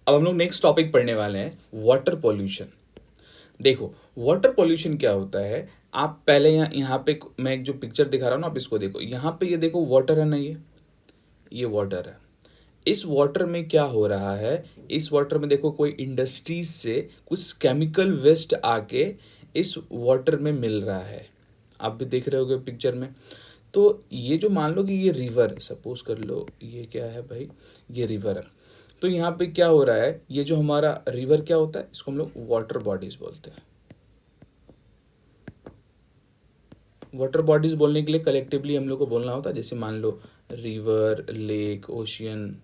अब हम लोग नेक्स्ट टॉपिक पढ़ने वाले हैं, वाटर पॉल्यूशन। देखो वाटर पॉल्यूशन क्या होता है, आप पहले यहाँ पे मैं एक जो पिक्चर दिखा रहा हूँ ना, आप इसको देखो। यहाँ पे ये देखो वाटर है ना, ये वाटर है। इस वाटर में क्या हो रहा है, इस वाटर में देखो कोई इंडस्ट्रीज से कुछ केमिकल वेस्ट आके इस वाटर में मिल रहा है। आप भी देख रहे होगे पिक्चर में। तो ये जो मान लो कि ये रिवर, सपोज कर लो ये क्या है भाई, ये रिवर है। तो यहाँ पे क्या हो रहा है, ये जो हमारा रिवर क्या होता है, इसको हम लोग वाटर बॉडीज बोलते हैं। वाटर बॉडीज बोलने के लिए कलेक्टिवली हम लोग को बोलना होता है, जैसे मान लो रिवर, लेक, ओशियन,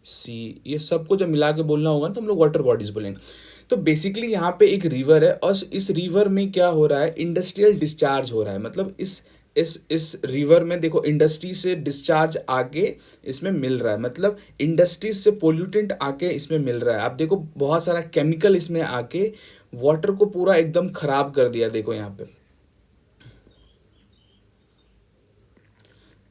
सी, ये सबको जब मिला के बोलना होगा ना तो हम लोग वाटर बॉडीज बोलेंगे। तो बेसिकली यहाँ पे एक रिवर है और इस रिवर में क्या हो रहा है, इंडस्ट्रियल डिस्चार्ज हो रहा है। मतलब इस रिवर में देखो इंडस्ट्री से डिस्चार्ज आके इसमें मिल रहा है, मतलब इंडस्ट्रीज से पोल्यूटेंट आके इसमें मिल रहा है। आप देखो बहुत सारा केमिकल इसमें आके वाटर को पूरा एकदम खराब कर दिया, देखो यहाँ पे।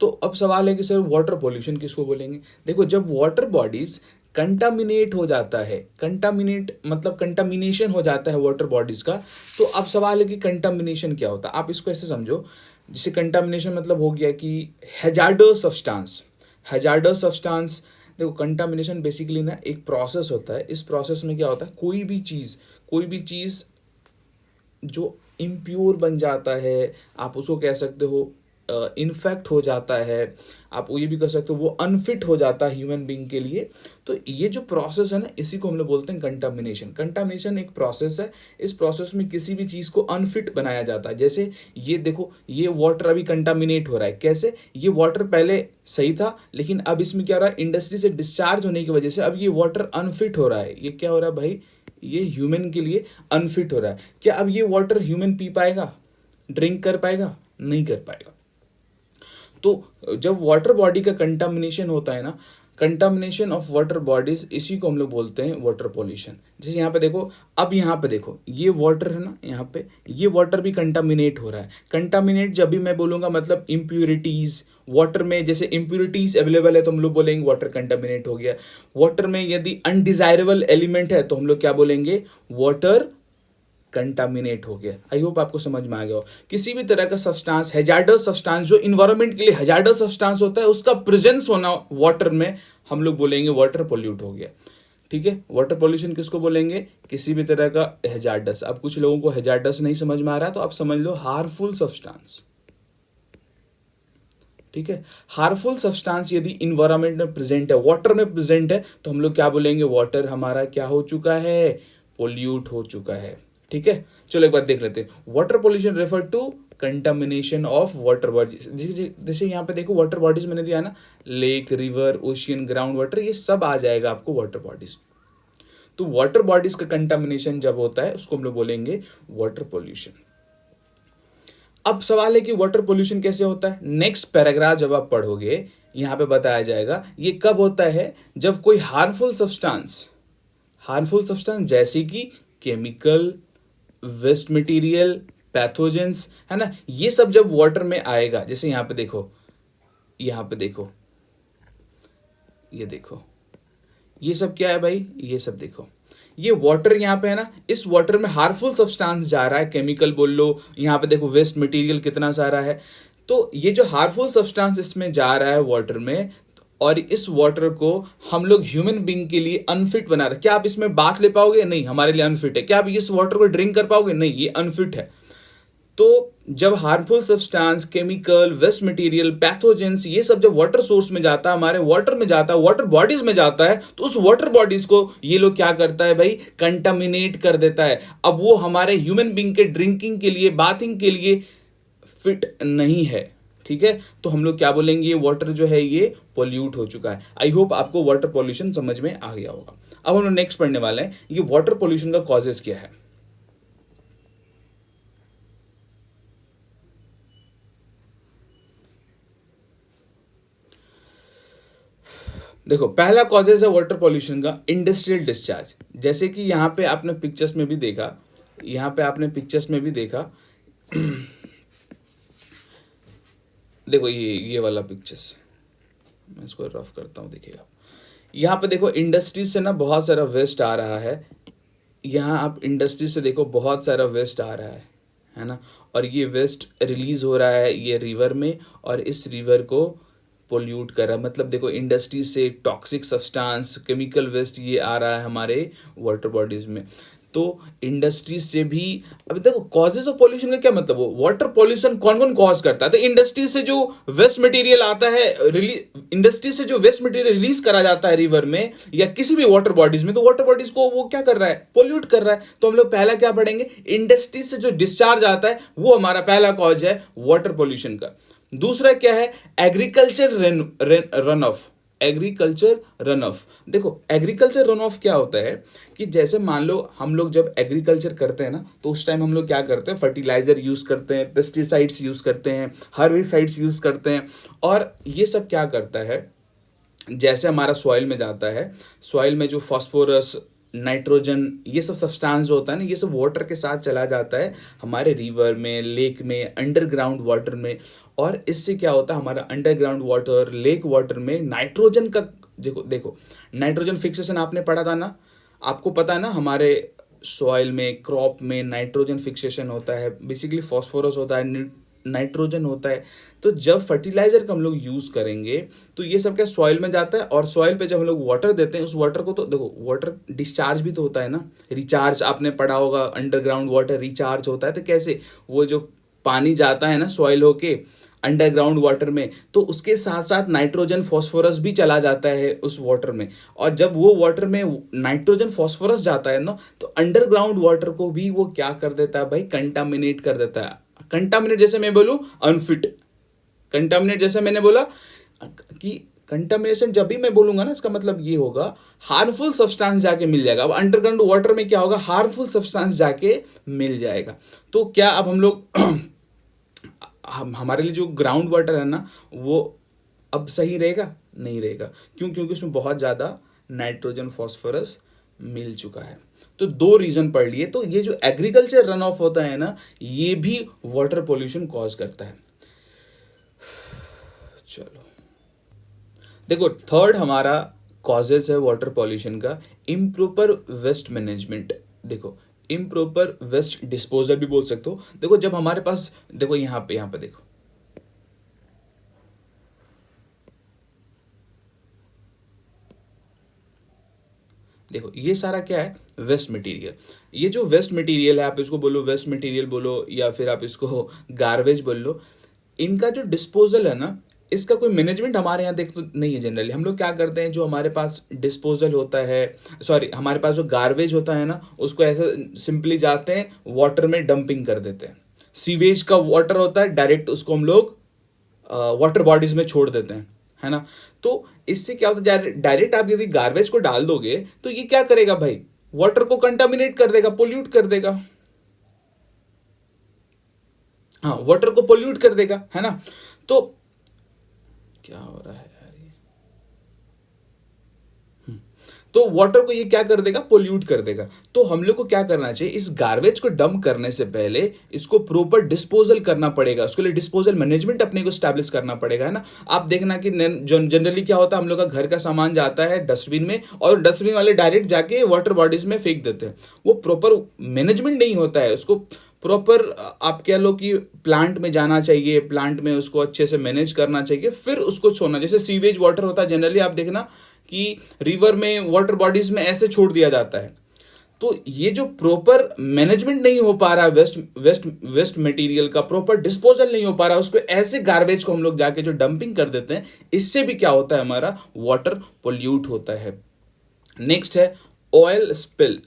तो अब सवाल है कि सर वाटर पॉल्यूशन किसको बोलेंगे। देखो जब वाटर बॉडीज कंटामिनेट हो जाता है, कंटामिनेट मतलब कंटामिनेशन हो जाता है वाटर बॉडीज का, तो अब सवाल है कि कंटामिनेशन क्या होता है। आप इसको ऐसे समझो, जैसे कंटामिनेशन मतलब हो गया कि हैजार्डस सब्सटेंस, हैजार्डस सब्सटेंस। देखो कंटामिनेशन बेसिकली ना एक प्रोसेस होता है। इस प्रोसेस में क्या होता है, कोई भी चीज़ जो इम्प्योर बन जाता है, आप उसको कह सकते हो इन्फेक्ट हो जाता है, आप ये भी कह सकते हो वो अनफिट हो जाता है ह्यूमन बीइंग के लिए। तो ये जो प्रोसेस है ना, इसी को हम लोग बोलते हैं कंटामिनेशन। कंटामिनेशन एक प्रोसेस है, इस प्रोसेस में किसी भी चीज़ को अनफिट बनाया जाता है। जैसे ये देखो, ये वाटर अभी कंटामिनेट हो रहा है। कैसे, ये वाटर पहले सही था, लेकिन अब इसमें क्या हो रहा है, इंडस्ट्री से डिस्चार्ज होने की वजह से अब ये वाटर अनफिट हो रहा है। ये क्या हो रहा है भाई, ये ह्यूमन के लिए अनफिट हो रहा है। क्या अब ये वाटर ह्यूमन पी पाएगा, ड्रिंक कर पाएगा? नहीं कर पाएगा। तो जब वाटर बॉडी का कंटामिनेशन होता है ना, कंटामिनेशन ऑफ वाटर बॉडीज, इसी को हम लोग बोलते हैं वाटर पॉल्यूशन। जैसे यहाँ पे देखो, अब यहाँ पे देखो ये वाटर है ना, यहाँ पे ये वाटर भी कंटामिनेट हो रहा है। कंटामिनेट जब भी मैं बोलूँगा मतलब इम्प्यूरिटीज़ वाटर में, जैसे इम्प्यूरिटीज अवेलेबल है तो हम लोग बोलेंगे वाटर कंटामिनेट हो गया। वाटर में यदि अनडिजायरेबल एलिमेंट है तो हम लोग क्या बोलेंगे, वाटर कंटामिनेट हो गया। आई होप आपको समझ में आ गया हो। किसी भी तरह का सब्सटेंस, हैजार्डस सब्सटेंस, जो इन्वायरमेंट के लिए हैजार्डस सब्सटेंस होता है, उसका प्रेजेंस होना वाटर में, हम लोग बोलेंगे वाटर पोल्यूट हो गया। ठीक है, वाटर पोल्यूशन किसको बोलेंगे, किसी भी तरह का हैजार्डस। अब कुछ लोगों को हैजार्डस नहीं समझ में आ रहा है तो आप समझ लो हार्मफुल सब्सटेंस। ठीक है, हार्मफुल सब्सटेंस यदि इन्वायरमेंट में प्रेजेंट है, वाटर में प्रेजेंट है, तो हम लोग क्या बोलेंगे, वाटर हमारा क्या हो चुका है, पोल्यूट हो चुका है। ठीक है, चलो एक बात देख लेते हैं। Water pollution refer to contamination of water bodies. जैसे यहाँ पे देखो वाटर बॉडीज मैंने दिया ना, lake, river, ocean, ground water, ये सब आ जाएगा आपको वाटर बॉडीज। तो वाटर बॉडीज का कंटामिनेशन जब होता है उसको हम लोग बोलेंगे वाटर पोल्यूशन। अब सवाल है कि वाटर पोल्यूशन कैसे होता है। नेक्स्ट पैराग्राफ जब आप पढ़ोगे, यहां पे बताया जाएगा ये कब होता है, जब कोई हार्मफुल सब्सटेंस जैसे कि केमिकल, वेस्ट मटेरियल, पैथोजेंस, है ना, ये सब जब वाटर में आएगा। जैसे यहां पे देखो, यहां पे देखो, ये देखो, ये सब क्या है भाई, ये सब देखो, ये वाटर यहाँ पे है ना, इस वाटर में हार्मफुल सब्सटेंस जा रहा है, केमिकल बोल लो, यहाँ पे देखो वेस्ट मटेरियल कितना सारा है। तो ये जो हार्मफुल सब्सटेंस इसमें जा रहा है वाटर में, और इस वाटर को हम लोग ह्यूमन बींग के लिए अनफिट बना रहे हैं। क्या आप इसमें बात ले पाओगे? नहीं, हमारे लिए अनफिट है। क्या आप इस वाटर को ड्रिंक कर पाओगे? नहीं, ये अनफिट है। तो जब harmful substance, chemical, waste material, pathogens, ये सब जब वाटर सोर्स में जाता है, हमारे वाटर में जाता है, वाटर बॉडीज में जाता है, तो उस वाटर बॉडीज को ये लोग क्या करता है भाई, कंटामिनेट कर देता है। अब वो हमारे ह्यूमन बींग के ड्रिंकिंग के लिए, बाथिंग के लिए फिट नहीं है। ठीक है, तो हम लोग क्या बोलेंगे, ये वाटर जो है ये पोल्यूट हो चुका है। आई होप आपको वाटर पॉल्यूशन समझ में आ गया होगा। अब हम लोग नेक्स्ट पढ़ने वाले हैं, ये वाटर पॉल्यूशन का कॉजेस क्या है। देखो पहला कॉजेज है वाटर पॉल्यूशन का, इंडस्ट्रियल डिस्चार्ज। जैसे कि यहाँ पे आपने पिक्चर्स में भी देखा, यहाँ पे आपने पिक्चर्स में भी देखा देखो ये वाला पिक्चर्स, मैं इसको रफ करता हूँ, देखिएगा। यहाँ पे देखो इंडस्ट्रीज से ना बहुत सारा वेस्ट आ रहा है। यहाँ आप इंडस्ट्री से देखो बहुत सारा वेस्ट आ रहा है ना। और ये वेस्ट रिलीज हो रहा है ये रिवर में, और इस रिवर को पोल्यूट कर रहा है। मतलब देखो इंडस्ट्री से टॉक्सिक सब्सटेंस, केमिकल वेस्ट ये आ रहा है हमारे वाटर बॉडीज में। तो इंडस्ट्री से भी, अभी देखो कॉजेज ऑफ पॉल्यूशन का क्या मतलब हो, वाटर पॉल्यूशन कौन कौन कॉज करता है? तो इंडस्ट्री से जो वेस्ट मटेरियल आता है, इंडस्ट्री से जो वेस्ट मटेरियल रिलीज करा जाता है रिवर में या किसी भी वाटर बॉडीज में, तो वाटर बॉडीज को वो क्या कर रहा है, पोल्यूट कर रहा है। तो हम लोग पहला क्या पढ़ेंगे, इंडस्ट्री से जो डिस्चार्ज आता है वो हमारा पहला कॉज है वाटर पॉल्यूशन का। दूसरा क्या है, agriculture run of, agriculture run of. देखो एग्रीकल्चर रन ऑफ क्या होता है कि जैसे मान लो हम लोग जब एग्रीकल्चर करते हैं ना, तो उस टाइम हम लोग क्या करते हैं, फर्टिलाइजर यूज करते हैं, पेस्टिसाइड्स यूज करते हैं, हर्बिसाइड्स यूज करते हैं। और ये सब क्या करता है, जैसे हमारा सॉइल में जाता है, सॉइल में जो फास्फोरस, नाइट्रोजन, ये सब सब्सटेंस जो होता है ना, ये सब वाटर के साथ चला जाता है हमारे रिवर में, लेक में, अंडरग्राउंड वाटर में। और इससे क्या होता है, हमारा अंडरग्राउंड वाटर, लेक वाटर में नाइट्रोजन का, देखो देखो नाइट्रोजन फिक्सेशन आपने पढ़ा था ना, आपको पता है ना, हमारे सॉइल में, क्रॉप में नाइट्रोजन फिक्सेशन होता है, बेसिकली फॉस्फोरस होता है, नाइट्रोजन होता है। तो जब फर्टिलाइजर का हम लोग यूज करेंगे तो ये सब क्या सॉइल में जाता है, और सॉइल पे जब हम लोग वाटर देते हैं, उस वाटर को, तो देखो वाटर डिस्चार्ज भी तो होता है ना, रिचार्ज आपने पढ़ा होगा, अंडरग्राउंड वाटर रिचार्ज होता है। तो कैसे, वो जो पानी जाता है ना सॉइल होके अंडरग्राउंड वाटर में, तो उसके साथ साथ नाइट्रोजन फॉस्फोरस भी चला जाता है उस वाटर में। और जब वो वाटर में नाइट्रोजन फॉस्फोरस जाता है ना, तो अंडरग्राउंड वाटर को भी वो क्या कर देता है भाई, कंटामिनेट कर देता है। कंटामिनेट जैसे मैं बोलूं अनफिट, कंटामिनेट जैसे मैंने बोला कि कंटामिनेशन जब भी मैं बोलूंगा ना, इसका मतलब ये होगा हार्मफुल सब्सटेंस जाके मिल जाएगा। अब अंडरग्राउंड वाटर में क्या होगा, हार्मफुल सब्सटेंस जाके मिल जाएगा। तो क्या अब हम लोग हमारे लिए जो ग्राउंड वाटर है ना, वो अब सही रहेगा? नहीं रहेगा। क्यों? क्योंकि उसमें बहुत ज़्यादा नाइट्रोजन फॉस्फोरस मिल चुका है। तो दो रीजन पढ़ लिए। तो ये जो एग्रीकल्चर रन ऑफ होता है ना, ये भी वाटर पोल्यूशन कॉज करता है। चलो देखो, थर्ड हमारा कॉजेज है वाटर पॉल्यूशन का, इम्प्रॉपर वेस्ट मैनेजमेंट। देखो इम्प्रॉपर वेस्ट डिस्पोजल भी बोल सकते हो। देखो जब हमारे पास, देखो यहाँ पे देखो, देखो ये सारा क्या है, वेस्ट मटेरियल। ये जो वेस्ट मटेरियल है, आप इसको बोलो वेस्ट मटेरियल बोलो या फिर आप इसको गार्बेज बोल लो, इनका जो डिस्पोजल है ना, इसका कोई मैनेजमेंट हमारे यहाँ देख तो नहीं है। जनरली हम लोग क्या करते हैं, जो हमारे पास डिस्पोजल होता है, सॉरी हमारे पास जो गार्बेज होता है ना, उसको ऐसे सिंपली जाते हैं वाटर में डंपिंग कर देते हैं। सीवेज का वाटर होता है, डायरेक्ट उसको हम लोग वाटर बॉडीज में छोड़ देते हैं, है ना। तो इससे क्या होता है, डायरेक्ट आप यदि गार्बेज को डाल दोगे तो ये क्या करेगा भाई, वाटर को कंटामिनेट कर देगा, पोल्यूट कर देगा। हाँ, वाटर को पोल्यूट कर देगा, है ना। तो क्या हो रहा है यार ये, तो वाटर को ये क्या कर देगा, पोल्यूट कर देगा। तो हम लोग को क्या करना चाहिए, इस गार्बेज को डंप करने से पहले इसको प्रॉपर डिस्पोजल करना पड़ेगा। उसके लिए डिस्पोजल मैनेजमेंट अपने को स्टैब्लिश करना पड़ेगा, है ना। आप देखना कि जनरली क्या होता है, हम लोग का घर का सामान जाता है डस्टबिन में, और डस्टबिन वाले डायरेक्ट जाके वाटर बॉडीज में फेंक देते हैं। वो प्रॉपर मैनेजमेंट नहीं होता है। उसको प्रॉपर आप कह लो कि प्लांट में जाना चाहिए, प्लांट में उसको अच्छे से मैनेज करना चाहिए, फिर उसको छोड़ना। जैसे सीवेज वाटर होता है, जनरली आप देखना कि रिवर में, वाटर बॉडीज में ऐसे छोड़ दिया जाता है। तो ये जो प्रॉपर मैनेजमेंट नहीं हो पा रहा है, वेस्ट मटेरियल का प्रॉपर डिस्पोजल नहीं हो पा रहा है, उसको ऐसे गार्बेज को हम लोग जाके जो डंपिंग कर देते हैं, इससे भी क्या होता है, हमारा वाटर पोल्यूट होता है। नेक्स्ट है ऑयल स्पिल।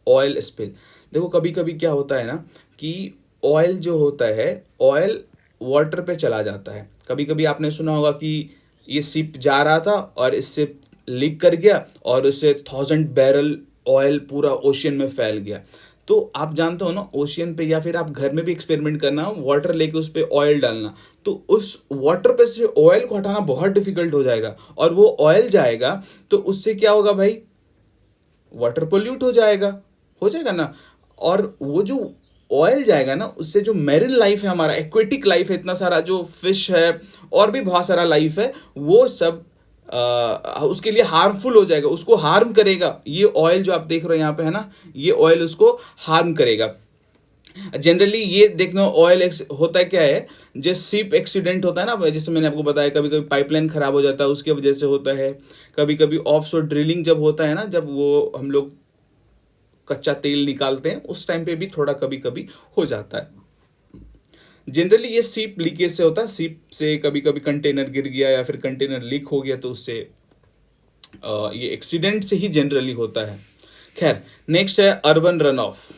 ऑयल स्पिल, देखो कभी कभी क्या होता है ना कि ऑयल जो होता है, ऑयल वाटर पे चला जाता है। कभी कभी आपने सुना होगा कि ये शिप जा रहा था और इससे लीक कर गया और उससे 1000 बैरल ऑयल पूरा ओशियन में फैल गया। तो आप जानते हो ना, ओशियन पे या फिर आप घर में भी एक्सपेरिमेंट करना, वाटर लेके उस पर ऑयल डालना, तो उस वाटर पे से ऑयल को हटाना बहुत डिफिकल्ट हो जाएगा। और वो ऑयल जाएगा तो उससे क्या होगा भाई, वाटर पोल्यूट हो जाएगा ना। और वो जो ऑयल जाएगा ना, उससे जो मैरिन लाइफ है, हमारा एक्वेटिक लाइफ है, इतना सारा जो फिश है और भी बहुत सारा लाइफ है, वो सब उसके लिए हार्मफुल हो जाएगा, उसको हार्म करेगा। ये ऑयल जो आप देख रहे हो यहाँ पे है ना, ये ऑयल उसको हार्म करेगा। जनरली ये देखना, ऑयल होता है क्या है, जैसे शिप एक्सीडेंट होता है ना, जैसे मैंने आपको बताया, कभी कभी पाइपलाइन खराब हो जाता है उसकी वजह से होता है। कभी कभी ऑफशोर ड्रिलिंग जब होता है ना, जब वो हम लोग कच्चा तेल निकालते हैं उस टाइम पे भी थोड़ा कभी कभी हो जाता है। जनरली ये सीप लीकेज से होता है, सीप से कभी कभी कंटेनर गिर गया या फिर कंटेनर लीक हो गया तो उससे ये एक्सीडेंट से ही जनरली होता है। खैर, नेक्स्ट है अर्बन रन ऑफ।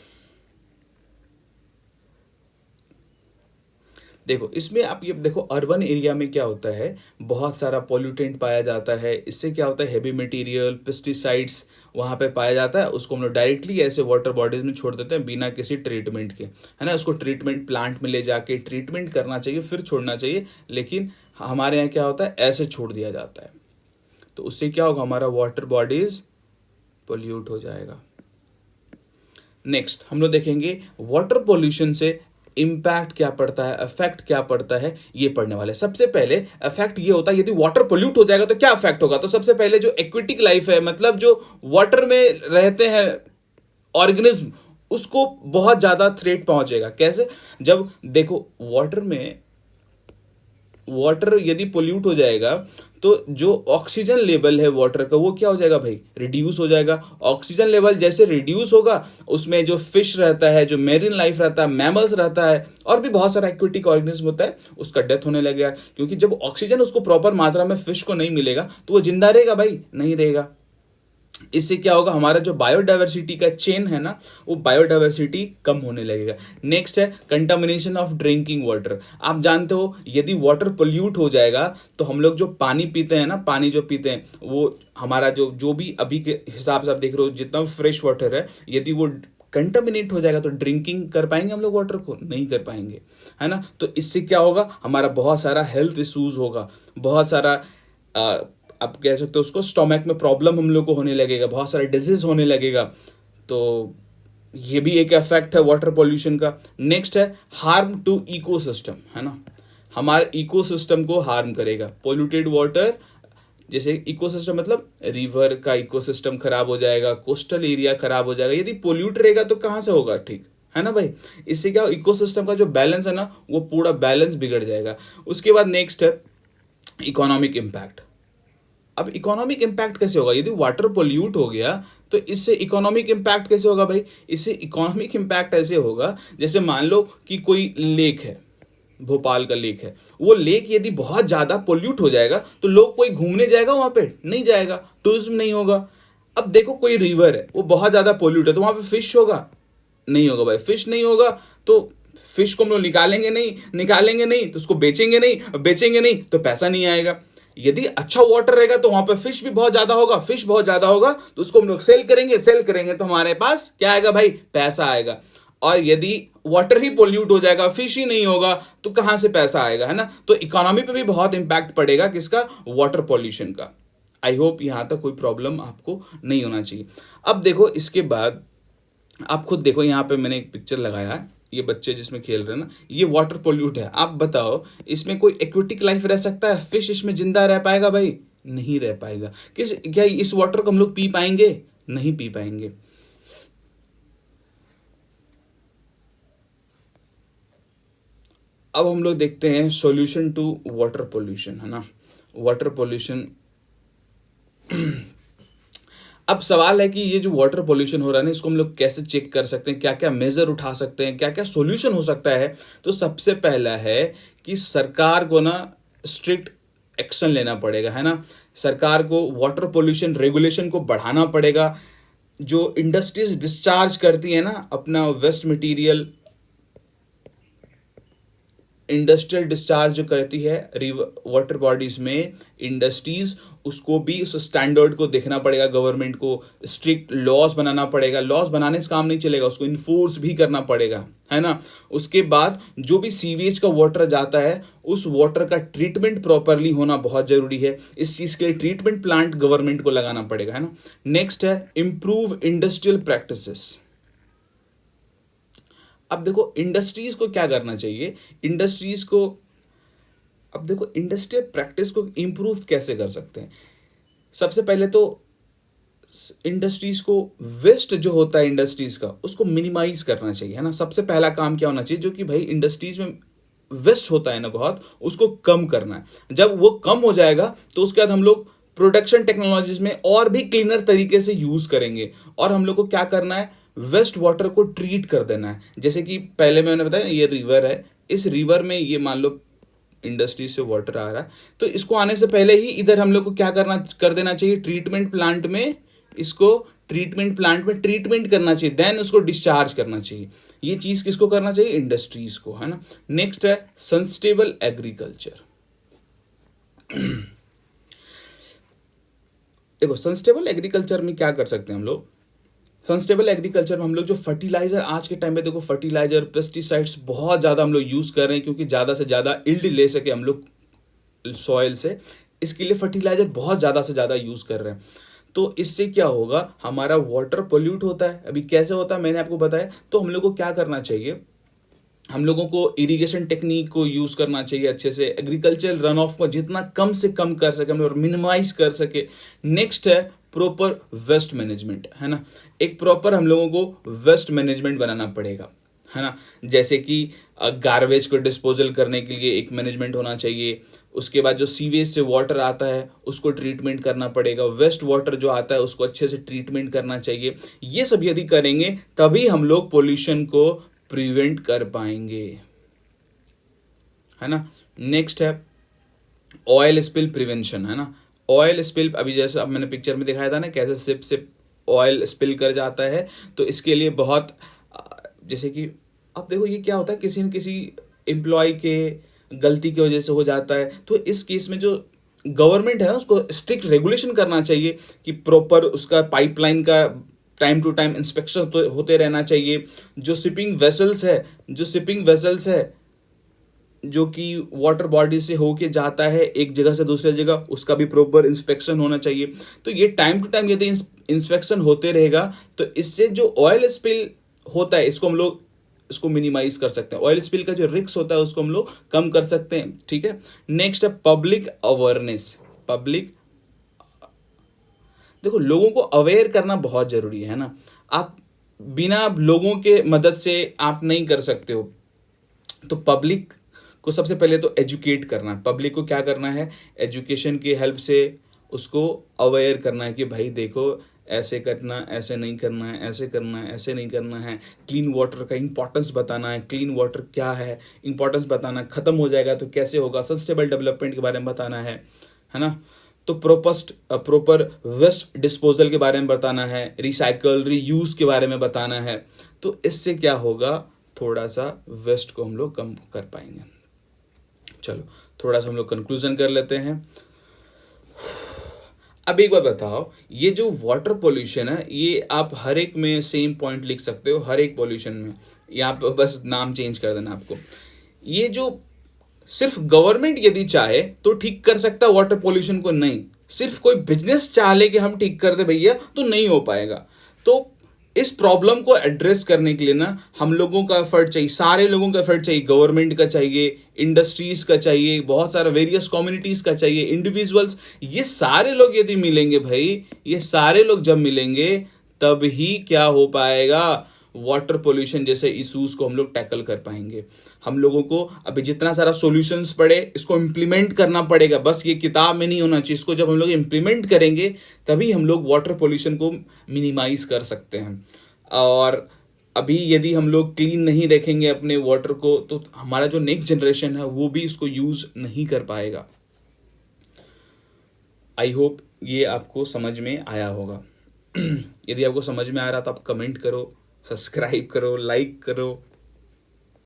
देखो इसमें आप ये देखो, अर्बन एरिया में क्या होता है, बहुत सारा पॉल्यूटेंट पाया जाता है। इससे क्या होता है, हैवी मटेरियल, पेस्टिसाइड्स वहाँ पे पाया जाता है। उसको हम लोग डायरेक्टली ऐसे वाटर बॉडीज में छोड़ देते हैं बिना किसी ट्रीटमेंट के, है ना। उसको ट्रीटमेंट प्लांट में ले जाके ट्रीटमेंट करना चाहिए, फिर छोड़ना चाहिए। लेकिन हमारे यहाँ क्या होता है, ऐसे छोड़ दिया जाता है। तो उससे क्या होगा, हमारा वाटर बॉडीज पोल्यूट हो जाएगा। नेक्स्ट हम लोग देखेंगे वाटर पोल्यूशन से इम्पैक्ट क्या पड़ता है, इफेक्ट क्या पड़ता है, ये पढ़ने वाले। सबसे पहले इफेक्ट ये होता है, यदि वाटर पोल्यूट हो जाएगा तो क्या इफेक्ट होगा। तो सबसे पहले जो एक्वेटिक लाइफ है, मतलब जो वाटर में रहते हैं ऑर्गेनिज्म, उसको बहुत ज्यादा थ्रेट पहुंचेगा। कैसे, जब देखो वाटर यदि पोल्यूट हो जाएगा तो जो ऑक्सीजन लेवल है वाटर का, वो क्या हो जाएगा भाई, रिड्यूस हो जाएगा। ऑक्सीजन लेवल जैसे रिड्यूस होगा, उसमें जो फिश रहता है, जो मेरीन लाइफ रहता है, मैमल्स रहता है, और भी बहुत सारा एक्वेटिक ऑर्गेनिज्म होता है, उसका डेथ होने लगेगा। क्योंकि जब ऑक्सीजन उसको प्रॉपर मात्रा में फिश को नहीं मिलेगा तो वो जिंदा रहेगा भाई, नहीं रहेगा। इससे क्या होगा, हमारा जो बायोडाइवर्सिटी का चेन है ना, वो बायोडाइवर्सिटी कम होने लगेगा। नेक्स्ट है कंटामिनेशन ऑफ ड्रिंकिंग वाटर। आप जानते हो यदि वाटर पोल्यूट हो जाएगा तो हम लोग जो पानी पीते हैं ना, पानी जो पीते हैं, वो हमारा जो जो भी अभी के हिसाब से आप देख रहे हो जितना फ्रेश वाटर है, यदि वो कंटामिनेट हो जाएगा तो ड्रिंकिंग कर पाएंगे हम लोग वाटर को, नहीं कर पाएंगे, है ना। तो इससे क्या होगा, हमारा बहुत सारा हेल्थ इश्यूज होगा, बहुत सारा आप कह सकते हो उसको, स्टोमक में प्रॉब्लम हम लोग को होने लगेगा, बहुत सारा डिजीज होने लगेगा। तो ये भी एक इफेक्ट है वाटर पोल्यूशन का। नेक्स्ट है हार्म टू इकोसिस्टम, है ना। हमारे इकोसिस्टम को हार्म करेगा पोल्यूटेड वाटर। जैसे इकोसिस्टम मतलब रिवर का इकोसिस्टम खराब हो जाएगा, कोस्टल एरिया खराब हो जाएगा। यदि पोल्यूट रहेगा तो कहाँ से होगा, ठीक है ना भाई। इससे क्या, इकोसिस्टम का जो बैलेंस है ना, वो पूरा बैलेंस बिगड़ जाएगा। उसके बाद नेक्स्ट है इकोनॉमिक इम्पैक्ट। अब इकोनॉमिक इम्पैक्ट कैसे होगा, यदि वाटर पोल्यूट हो गया तो इससे इकोनॉमिक इम्पैक्ट कैसे होगा भाई। इससे इकोनॉमिक इम्पैक्ट ऐसे होगा, जैसे मान लो कि कोई लेक है, भोपाल का लेक है, वो लेक यदि बहुत ज्यादा पोल्यूट हो जाएगा तो लोग कोई घूमने जाएगा वहां पे, नहीं जाएगा, टूरिज्म नहीं होगा। अब देखो कोई रिवर है, वो बहुत ज्यादा पोल्यूट है, तो वहां पे फिश होगा, नहीं होगा भाई। फिश नहीं होगा तो फिश को हम लोग निकालेंगे नहीं तो उसको बेचेंगे नहीं तो पैसा नहीं आएगा। यदि अच्छा वाटर रहेगा तो वहां पे फिश भी बहुत ज्यादा होगा, फिश बहुत ज्यादा होगा तो उसको हम लोग सेल करेंगे तो हमारे पास क्या आएगा भाई, पैसा आएगा। और यदि वाटर ही पोल्यूट हो जाएगा, फिश ही नहीं होगा, तो कहां से पैसा आएगा, है ना। तो इकोनॉमी पे भी बहुत इंपैक्ट पड़ेगा किसका, वाटर पॉल्यूशन का। आई होप यहां तक कोई प्रॉब्लम आपको नहीं होना चाहिए। अब देखो इसके बाद आप खुद देखो, यहाँ पे मैंने एक पिक्चर लगाया है, ये बच्चे जिसमें खेल रहे हैं ना, ये वाटर पोल्यूट है। आप बताओ इसमें कोई एक्वेटिक लाइफ रह सकता है, फिश इसमें जिंदा रह पाएगा भाई, नहीं रह पाएगा। क्या इस वाटर को हम लोग पी पाएंगे, नहीं पी पाएंगे। अब हम लोग देखते हैं सॉल्यूशन टू वाटर पोल्यूशन, है ना। वाटर पोल्यूशन अब सवाल है कि ये जो वाटर पोल्यूशन हो रहा है ना, इसको हम लोग कैसे चेक कर सकते हैं, क्या क्या मेजर उठा सकते हैं, क्या क्या सॉल्यूशन हो सकता है। तो सबसे पहला है कि सरकार को ना स्ट्रिक्ट एक्शन लेना पड़ेगा, है ना। सरकार को वाटर पोल्यूशन रेगुलेशन को बढ़ाना पड़ेगा। जो इंडस्ट्रीज डिस्चार्ज करती है ना अपना वेस्ट मटेरियल, इंडस्ट्रियल डिस्चार्ज जो करती है वाटर बॉडीज में इंडस्ट्रीज, उसको भी उस स्टैंडर्ड को देखना पड़ेगा। गवर्नमेंट को स्ट्रिक्ट लॉज बनाना पड़ेगा। लॉज बनाने से काम नहीं चलेगा, उसको इन्फोर्स भी करना पड़ेगा, है ना। उसके बाद जो भी सीवेज का वाटर जाता है, उस वाटर का ट्रीटमेंट प्रॉपरली होना बहुत जरूरी है। इस चीज के लिए ट्रीटमेंट प्लांट गवर्नमेंट को लगाना पड़ेगा, है ना। नेक्स्ट है इंप्रूव इंडस्ट्रियल प्रैक्टिसेस। अब देखो इंडस्ट्रीज को क्या करना चाहिए, इंडस्ट्रीज को, अब देखो इंडस्ट्रियल प्रैक्टिस को इंप्रूव कैसे कर सकते हैं। सबसे पहले तो इंडस्ट्रीज को वेस्ट जो होता है इंडस्ट्रीज का उसको मिनिमाइज करना चाहिए, है ना। सबसे पहला काम क्या होना चाहिए, जो कि भाई इंडस्ट्रीज में वेस्ट होता है ना बहुत, उसको कम करना है। जब वो कम हो जाएगा तो उसके बाद हम लोग प्रोडक्शन टेक्नोलॉजीज में और भी क्लीनर तरीके से यूज करेंगे। और हम लोग को क्या करना है, वेस्ट वाटर को ट्रीट कर देना है। जैसे कि पहले मैंने बताया ये रिवर है, इस रिवर में ये मान लो इंडस्ट्री से वाटर आ रहा है, तो इसको आने से पहले ही इधर हम लोग को क्या करना कर देना चाहिए, ट्रीटमेंट प्लांट में इसको ट्रीटमेंट प्लांट में ट्रीटमेंट करना चाहिए, देन उसको डिस्चार्ज करना चाहिए। ये चीज किसको करना चाहिए, इंडस्ट्रीज को, है ना। नेक्स्ट है सस्टेनेबल एग्रीकल्चर। देखो सस्टेनेबल एग्रीकल्चर में क्या कर सकते हैं हम लोग, सस्टेनेबल एग्रीकल्चर में हम लोग जो फर्टिलाइजर आज के टाइम पे, देखो फर्टिलाइजर पेस्टिसाइड्स बहुत ज़्यादा हम लोग यूज़ कर रहे हैं, क्योंकि ज़्यादा से ज़्यादा इल्ड ले सके हम लोग सॉइल से, इसके लिए फर्टिलाइजर बहुत ज़्यादा से ज़्यादा यूज़ कर रहे हैं। तो इससे क्या होगा, हमारा वाटर पोल्यूट होता है। अभी कैसे होता है मैंने आपको बताया। तो हम लोग को क्या करना चाहिए, हम लोगों को इरिगेशन टेक्निक को यूज करना चाहिए अच्छे से, एग्रीकल्चर रन ऑफ को जितना कम से कम कर सके हम लोग मिनिमाइज कर सके। नेक्स्ट है प्रॉपर वेस्ट मैनेजमेंट, है ना। एक प्रॉपर हम लोगों को वेस्ट मैनेजमेंट बनाना पड़ेगा, है ना। जैसे कि गार्बेज को डिस्पोजल करने के लिए एक मैनेजमेंट होना चाहिए। उसके बाद जो सीवेज से वाटर आता है उसको ट्रीटमेंट करना पड़ेगा, वेस्ट वाटर जो आता है उसको अच्छे से ट्रीटमेंट करना चाहिए। ये सब यदि करेंगे तभी हम लोग पोल्यूशन को प्रिवेंट कर पाएंगे, है ना। नेक्स्ट है ऑयल स्पिल प्रिवेंशन, है ना। ऑयल स्पिल अभी जैसे अब मैंने पिक्चर में दिखाया था ना, कैसे सिप सिप ऑयल स्पिल कर जाता है। तो इसके लिए बहुत जैसे कि अब देखो ये क्या होता है, किसी न किसी एम्प्लॉय के गलती की वजह से हो जाता है। तो इस केस में जो गवर्नमेंट है ना उसको स्ट्रिक्ट रेगुलेशन करना चाहिए कि प्रॉपर उसका पाइपलाइन का टाइम टू टाइम इंस्पेक्शन होते रहना चाहिए। जो शिपिंग वेसल्स है जो कि वाटर बॉडी से होके जाता है एक जगह से दूसरी जगह, उसका भी प्रॉपर इंस्पेक्शन होना चाहिए। तो ये टाइम टू टाइम यदि इंस्पेक्शन होते रहेगा तो इससे जो ऑयल स्पिल होता है इसको मिनिमाइज कर सकते हैं। ऑयल स्पिल का जो रिस्क होता है उसको हम लोग कम कर सकते हैं, ठीक है। नेक्स्ट है पब्लिक अवेयरनेस। पब्लिक देखो लोगों को अवेयर करना बहुत जरूरी है ना। आप बिना लोगों के मदद से आप नहीं कर सकते हो। तो पब्लिक को सबसे पहले तो एजुकेट करना है। पब्लिक को क्या करना है, एजुकेशन की हेल्प से उसको अवेयर करना है कि भाई देखो ऐसे करना, ऐसे नहीं करना है, ऐसे करना है, ऐसे नहीं करना है। क्लीन वाटर का इंपॉर्टेंस बताना है, क्लीन वाटर क्या है इंपॉर्टेंस बताना है, खत्म हो जाएगा तो कैसे होगा, सस्टेनेबल डेवलपमेंट के बारे में बताना है ना। तो प्रॉपर वेस्ट डिस्पोजल के बारे में बताना है, रिसाइकल रीयूज के बारे में बताना है। तो इससे क्या होगा, थोड़ा सा वेस्ट को हम लोग कम कर पाएंगे। चलो थोड़ा सा हम लोग कंक्लूजन कर लेते हैं। अब एक बात बताओ, ये जो वाटर पोल्यूशन है ये आप हर एक में सेम पॉइंट लिख सकते हो, हर एक पोल्यूशन में, यहाँ पे बस नाम चेंज कर देना आपको। ये जो सिर्फ गवर्नमेंट यदि चाहे तो ठीक कर सकता है वाटर पोल्यूशन को, नहीं सिर्फ कोई बिजनेस चाह ले कि हम ठीक कर दे भैया तो नहीं हो पाएगा। तो इस प्रॉब्लम को एड्रेस करने के लिए ना हम लोगों का एफर्ट चाहिए, सारे लोगों का एफर्ट चाहिए, गवर्नमेंट का चाहिए, इंडस्ट्रीज का चाहिए, बहुत सारा वेरियस कम्युनिटीज का चाहिए, इंडिविजुअल्स, ये सारे लोग यदि मिलेंगे भाई, ये सारे लोग जब मिलेंगे तब ही क्या हो पाएगा, वाटर पोल्यूशन जैसे इश्यूज को हम लोग टैकल कर पाएंगे। हम लोगों को अभी जितना सारा सॉल्यूशंस पड़े इसको इम्प्लीमेंट करना पड़ेगा, बस ये किताब में नहीं होना चाहिए। इसको जब हम लोग इम्प्लीमेंट करेंगे तभी हम लोग वाटर पोल्यूशन को मिनिमाइज कर सकते हैं। और अभी यदि हम लोग क्लीन नहीं रखेंगे अपने वाटर को तो हमारा जो नेक्स्ट जनरेशन है वो भी इसको यूज नहीं कर पाएगा। आई होप ये आपको समझ में आया होगा। यदि आपको समझ में आ रहा तो आप कमेंट करो, सब्सक्राइब करो, लाइक करो,